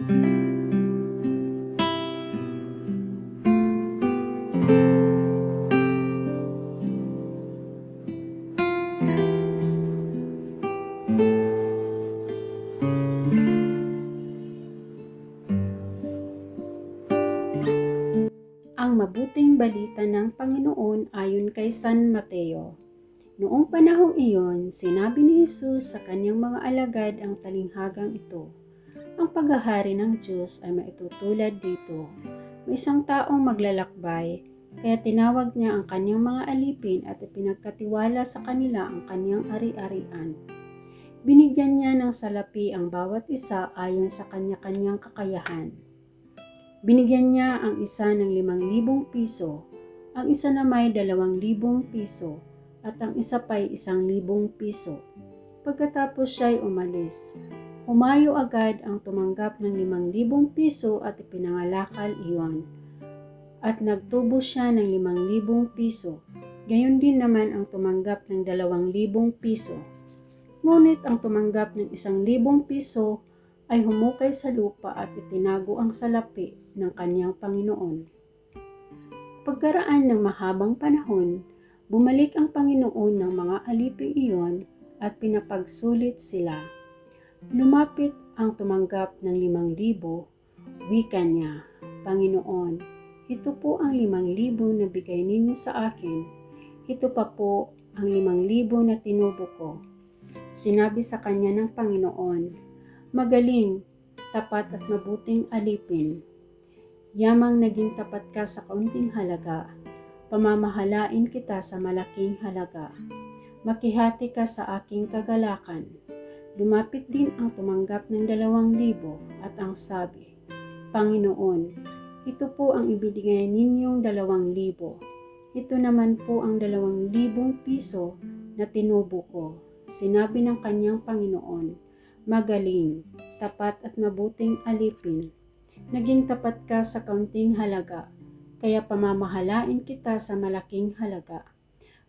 Ang mabuting balita ng Panginoon ayon kay San Mateo. Noong panahong iyon, sinabi ni Jesus sa kanyang mga alagad ang talinghagang ito. Ang paghahari ng Diyos ay maitutulad dito. May isang taong maglalakbay, kaya tinawag niya ang kanyang mga alipin at ipinagkatiwala sa kanila ang kanyang ari-arian. Binigyan niya ng salapi ang bawat isa ayon sa kanya-kanyang kakayahan. Binigyan niya ang isa ng 5,000 piso, ang isa na may 2,000 piso, at ang isa pa'y 1,000 piso. Pagkatapos siya'y umalis, humayo agad ang tumanggap ng 5,000 piso at ipinangalakal iyon. At nagtubo siya ng 5,000 piso, gayon din naman ang tumanggap ng 2,000 piso. Ngunit ang tumanggap ng 1,000 piso ay humukay sa lupa at itinago ang salapi ng kanyang Panginoon. Pagkaraan ng mahabang panahon, bumalik ang Panginoon ng mga aliping iyon at pinapagsulit sila. Lumapit ang tumanggap ng 5,000, wika niya, "Panginoon, ito po ang 5,000 na bigay ninyo sa akin. Ito pa po ang 5,000 na tinubo ko." Sinabi sa kanya ng Panginoon, "Magaling, tapat at mabuting alipin. Yamang naging tapat ka sa kaunting halaga, pamamahalain kita sa malaking halaga. Makihati ka sa aking kagalakan." Lumapit din ang tumanggap ng 2,000 at ang sabi, "Panginoon, ito po ang ibinigay ninyong 2,000. Ito naman po ang 2,000 piso na tinubo ko." Sinabi ng kanyang Panginoon, "Magaling, tapat at mabuting alipin. Naging tapat ka sa kaunting halaga, kaya pamamahalain kita sa malaking halaga.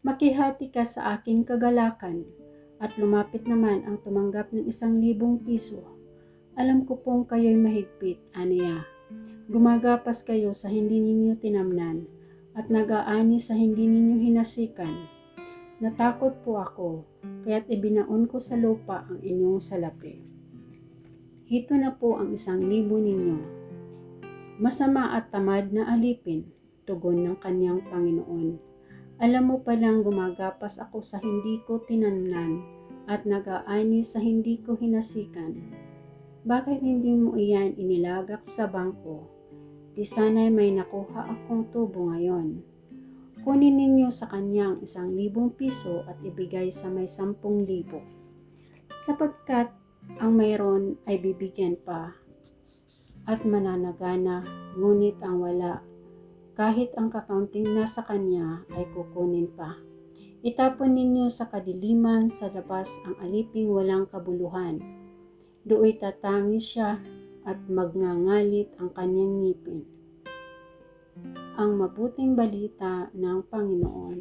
Makihati ka sa aking kagalakan." At lumapit naman ang tumanggap ng 1,000 piso. "Alam ko pong kayo'y mahigpit," aniya. "Gumagapas kayo sa hindi ninyo tinamnan at nag-aani sa hindi ninyo hinasikan. Natakot po ako, kaya't ibinaon ko sa lupa ang inyong salapi. Hito na po ang 1,000 ninyo." "Masama at tamad na alipin," tugon ng kanyang Panginoon. "Alam mo palang gumagapas ako sa hindi ko tinamnan at nag-aani sa hindi ko hinasikan. Bakit hindi mo iyan inilagak sa bangko? Di sana'y may nakuha akong tubo ngayon. Kunin ninyo sa kanya ang 1,000 piso at ibigay sa may 10,000. Sapagkat ang mayroon ay bibigyan pa at mananagana, ngunit ang wala, kahit ang kakaunting nasa kanya ay kukunin pa. Itapon ninyo sa kadiliman sa labas ang aliping walang kabuluhan. Dooy tatangis siya at magngangalit ang kanyang ngipin." Ang mabuting balita ng Panginoon.